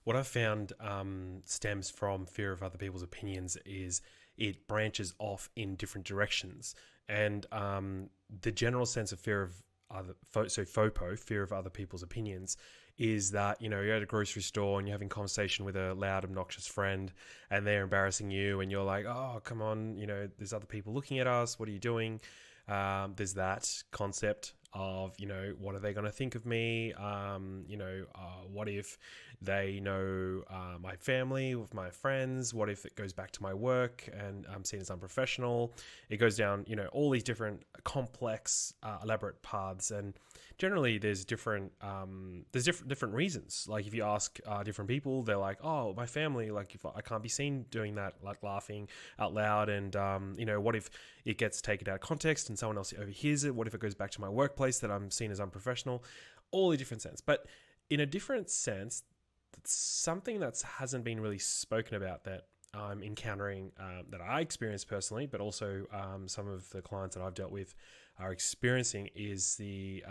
What I've found stems from fear of other people's opinions is it branches off in different directions. And the general sense of fear of FOPO, fear of other people's opinions, is that, you're at a grocery store and you're having a conversation with a loud, obnoxious friend and they're embarrassing you and you're like, oh, come on, there's other people looking at us. What are you doing? There's that concept of, what are they going to think of me? What if they know my family with my friends? What if it goes back to my work and I'm seen as unprofessional? It goes down, all these different complex, elaborate paths. And generally there's different reasons. Like if you ask different people, they're like, oh, my family, like if I can't be seen doing that, like laughing out loud. And, what if it gets taken out of context and someone else overhears it? What if it goes back to my workplace that I'm seen as unprofessional? All the different sense. But in a different sense, something that hasn't been really spoken about that I'm encountering, that I experience personally, but also some of the clients that I've dealt with are experiencing, is the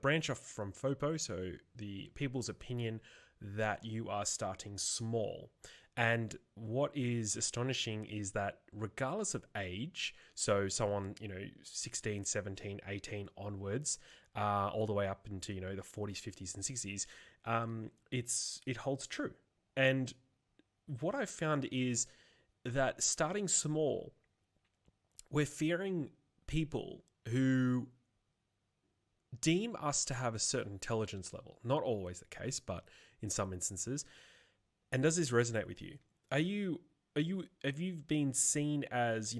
branch off from FOPO, so the people's opinion that you are starting small. And what is astonishing is that regardless of age, so someone, 16, 17, 18 onwards, all the way up into, the 40s, 50s and 60s, it holds true. And what I've found is that starting small, we're fearing people who deem us to have a certain intelligence level. Not always the case, but in some instances. And does this resonate with you? Have you been seen as,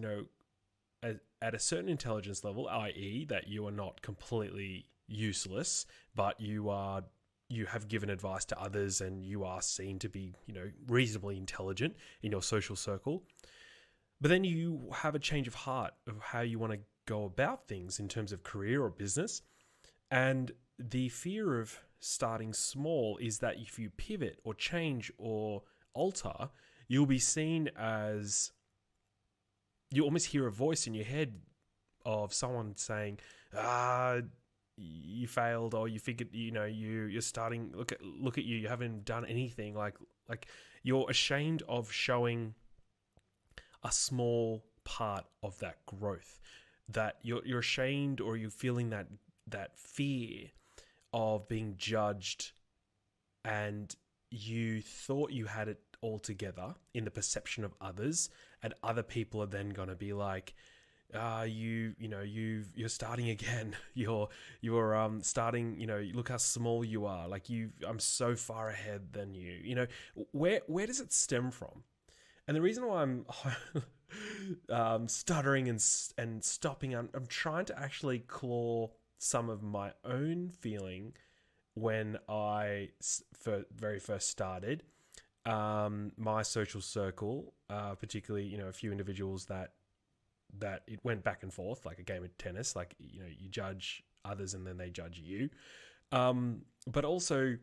at a certain intelligence level, i.e. that you are not completely useless, but you have given advice to others and you are seen to be, reasonably intelligent in your social circle. But then you have a change of heart of how you want to go about things in terms of career or business. And the fear of starting small is that if you pivot or change or alter, you'll be seen as, you almost hear a voice in your head of someone saying, you failed, or you figured, you're starting, look at you haven't done anything, like you're ashamed of showing a small part of that growth, that you're ashamed, or you're feeling that fear of being judged, and you thought you had it all together in the perception of others, and other people are then going to be like, you're starting again. You're starting, look how small you are. Like I'm so far ahead than you. Where does it stem from? And the reason why I'm stuttering and stopping, I'm trying to actually claw some of my own feeling when I very first started my social circle, particularly, a few individuals that it went back and forth like a game of tennis. Like, you judge others and then they judge you. But also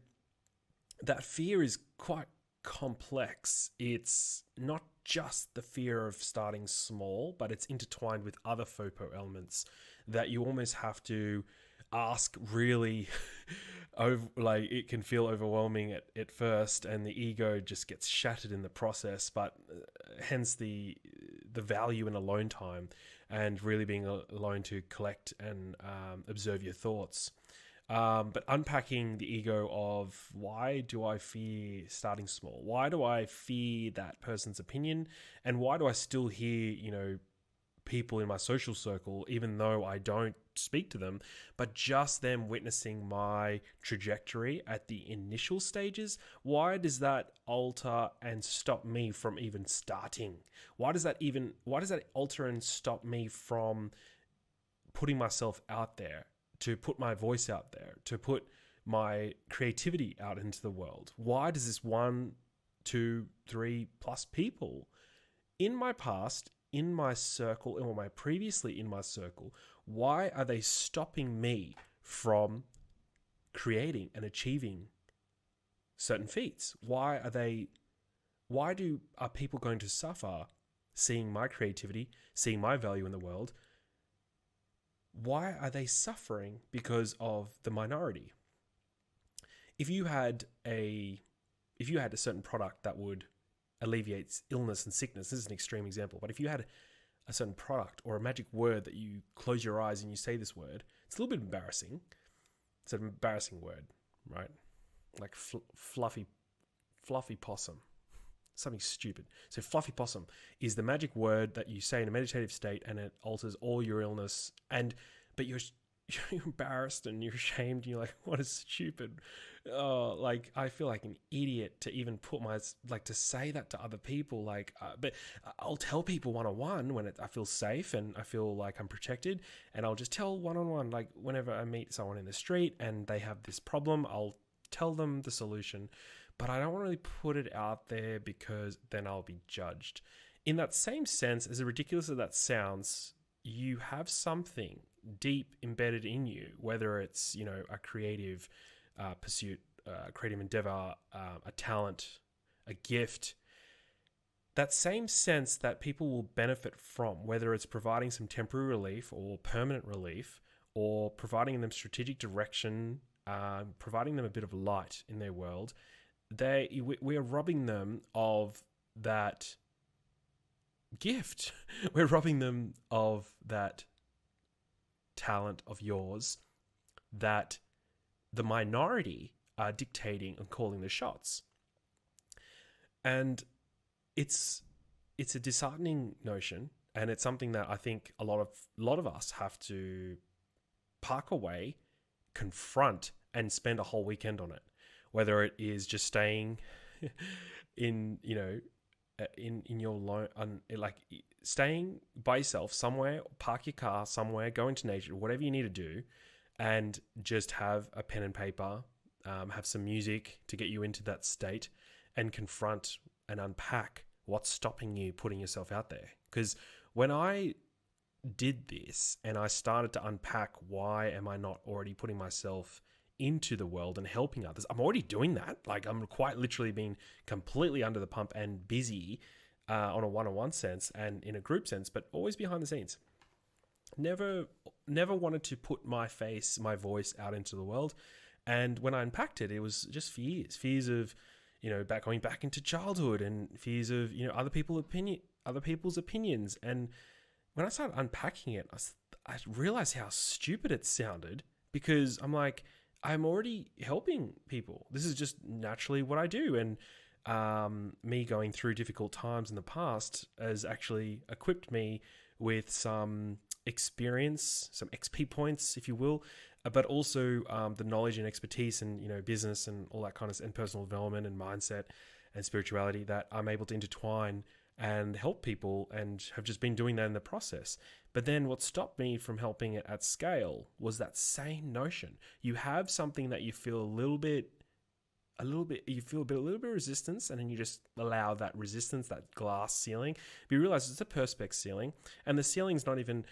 that fear is quite complex. It's not just the fear of starting small, but it's intertwined with other FOPO elements that you almost have to ask really like it can feel overwhelming at first, and the ego just gets shattered in the process. But hence the value in alone time and really being alone to collect and observe your thoughts. But unpacking the ego of, why do I fear starting small? Why do I fear that person's opinion? And why do I still hear, people in my social circle, even though I don't speak to them, but just them witnessing my trajectory at the initial stages? Why does that alter and stop me from even starting? Why does that alter and stop me from putting myself out there, to put my voice out there, to put my creativity out into the world? Why does this 1, 2, 3 plus people in my past, in my circle, or my previously in my circle, why are they stopping me from creating and achieving certain feats? Are people going to suffer seeing my creativity, seeing my value in the world? Why are they suffering because of the minority? If you had a if you had a certain product that would alleviate illness and sickness, this is an extreme example, but if you had a certain product or a magic word that you close your eyes and you say this word, it's a little bit embarrassing. It's an embarrassing word, right? Like fluffy possum, something stupid. So fluffy possum is the magic word that you say in a meditative state, and it alters all your illness. But you're embarrassed and you're ashamed. And you're like, what is stupid? Oh, like I feel like an idiot to even to say that to other people. But I'll tell people one-on-one when I feel safe and I feel like I'm protected, and I'll just tell one-on-one. Like whenever I meet someone in the street and they have this problem, I'll tell them the solution. But I don't want to really put it out there because then I'll be judged. In that same sense, as ridiculous as that sounds, you have something deep embedded in you, whether it's, a creative pursuit, creative endeavor, a talent, a gift, that same sense that people will benefit from, whether it's providing some temporary relief or permanent relief, or providing them strategic direction, providing them a bit of light in their world. We are robbing them of that gift. We're robbing them of that talent of yours that the minority are dictating and calling the shots. And it's a disheartening notion, and it's something that I think a lot of us have to park away, confront, and spend a whole weekend on it. Whether it is just staying in your staying by yourself somewhere, park your car somewhere, go into nature, whatever you need to do, and just have a pen and paper, have some music to get you into that state, and confront and unpack what's stopping you putting yourself out there. Because when I did this and I started to unpack why am I not already putting myself into the world and helping others, I'm already doing that. Like I'm quite literally being completely under the pump and busy on a one-on-one sense and in a group sense, but always behind the scenes. Never wanted to put my voice out into the world. And when I unpacked it, it was just fears of, going back into childhood, and fears of, other people's opinions. And when I started unpacking it, I realized how stupid it sounded, because I'm like, I'm already helping people. This is just naturally what I do. And me going through difficult times in the past has actually equipped me with some experience, some XP points, if you will, but also the knowledge and expertise and, business and all that kind of, and personal development and mindset and spirituality that I'm able to intertwine and help people, and have just been doing that in the process. But then what stopped me from helping it at scale was that same notion. You have something that you feel a little bit of resistance, and then you just allow that resistance, that glass ceiling. But you realize it's a perspex ceiling, and the ceiling's not even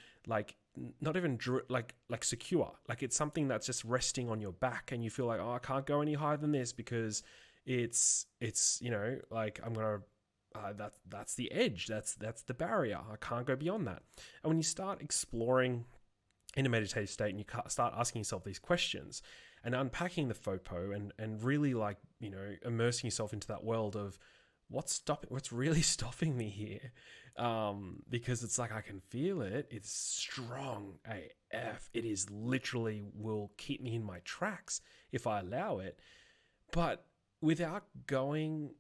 secure. Like it's something that's just resting on your back, and you feel like, oh, I can't go any higher than this because it's I'm gonna. That's the edge. That's the barrier. I can't go beyond that. And when you start exploring in a meditative state, and you start asking yourself these questions and unpacking the FOPO and really immersing yourself into that world of what's really stopping me here, because it's like I can feel it. It's strong AF. It is literally will keep me in my tracks if I allow it, but without going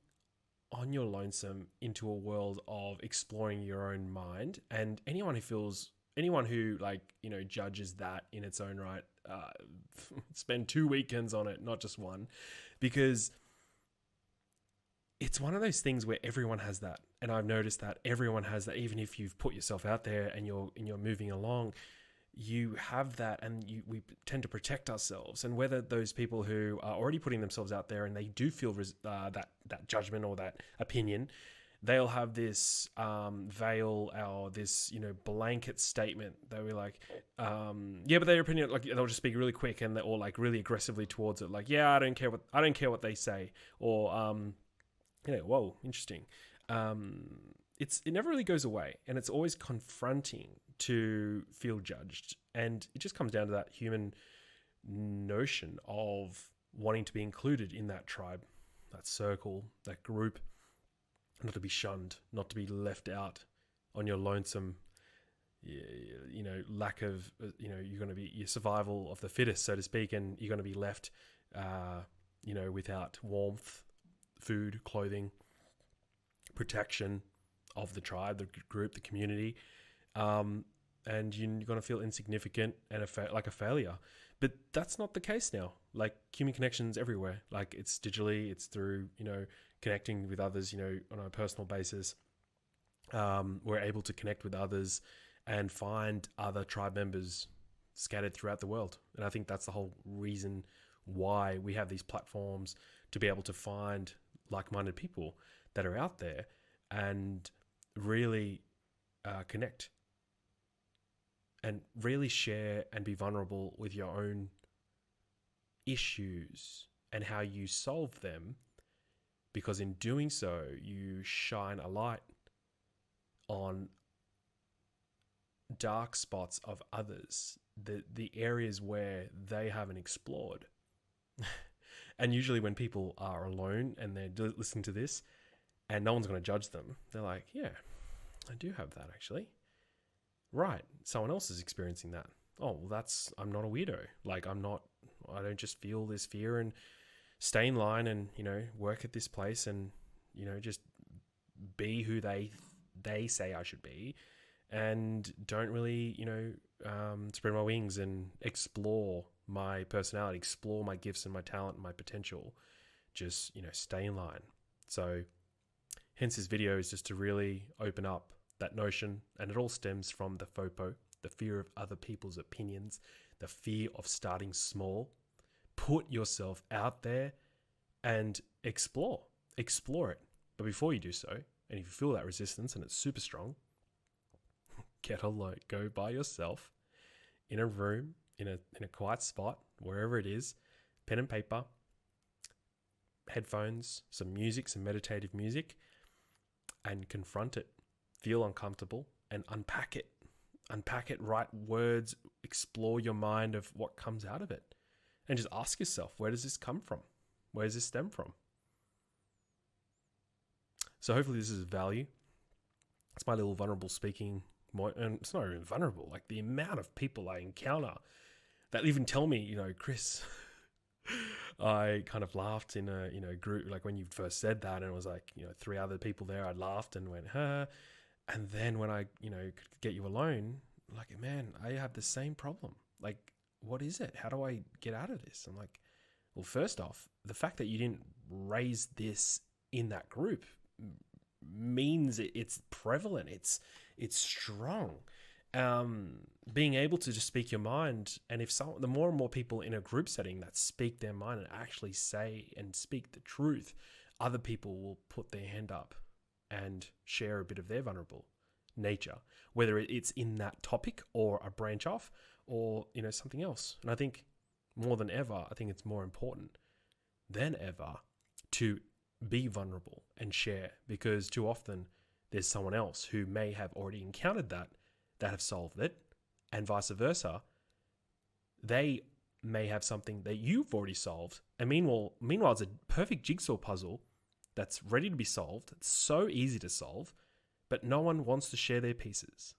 on your lonesome into a world of exploring your own mind. And anyone who judges that in its own right, spend 2 weekends on it, not just one, because it's one of those things where everyone has that. And I've noticed that everyone has that. Even if you've put yourself out there and you're moving along, you have that, and we tend to protect ourselves. And whether those people who are already putting themselves out there and they do feel that judgment or that opinion, they'll have this veil or this blanket statement. They'll be like, yeah, but their opinion, like they'll just speak really quick and or like really aggressively towards it. Like, yeah, I don't care what they say, or whoa, interesting. It never really goes away, and it's always confronting to feel judged. And it just comes down to that human notion of wanting to be included in that tribe. that circle, that group, not to be shunned, not to be left out on your lonesome, lack of, you're going to be your survival of the fittest, so to speak, and you're going to be left, without warmth, food, clothing, protection of the tribe, the group, the community, and you're going to feel insignificant and like a failure. But that's not the case now. Like, human connections everywhere. Like, it's digitally, it's through, connecting with others, on a personal basis. We're able to connect with others and find other tribe members scattered throughout the world. And I think that's the whole reason why we have these platforms, to be able to find like-minded people that are out there and really connect and really share and be vulnerable with your own issues and how you solve them, because in doing so, you shine a light on dark spots of others, the areas where they haven't explored. And usually when people are alone and they're listening to this and no one's going to judge them, they're like, yeah, I do have that actually. Right. Someone else is experiencing that. Oh, well, I'm not a weirdo. Like, I don't just feel this fear and stay in line and, work at this place and, just be who they say I should be, and don't really, spread my wings and explore my personality, explore my gifts and my talent and my potential. Just, stay in line. So hence this video is just to really open up that notion, and it all stems from the FOPO, the fear of other people's opinions, the fear of starting small. Put yourself out there and explore it. But before you do so, and if you feel that resistance and it's super strong, get alone, go by yourself in a room, in a quiet spot, wherever it is, pen and paper, headphones, some music, some meditative music, and confront it. Feel uncomfortable and unpack it. Write words, explore your mind of what comes out of it. And just ask yourself, where does this come from? Where does this stem from? So hopefully this is value. It's my little vulnerable speaking. And it's not even vulnerable. Like, the amount of people I encounter that even tell me, Chris, I kind of laughed in a group, like when you first said that, and it was like, 3 other people there, I laughed and went, huh. And then when I, could get you alone, like, man, I have the same problem. Like, what is it? How do I get out of this? I'm like, well, first off, the fact that you didn't raise this in that group means it's prevalent. It's strong. Being able to just speak your mind, and the more and more people in a group setting that speak their mind and actually say and speak the truth, other people will put their hand up and share a bit of their vulnerable nature, whether it's in that topic or a branch off or, something else. And I think more than ever, I think it's more important than ever to be vulnerable and share, because too often there's someone else who may have already encountered that have solved it, and vice versa. They may have something that you've already solved, and meanwhile it's a perfect jigsaw puzzle that's ready to be solved. It's so easy to solve, but no one wants to share their pieces.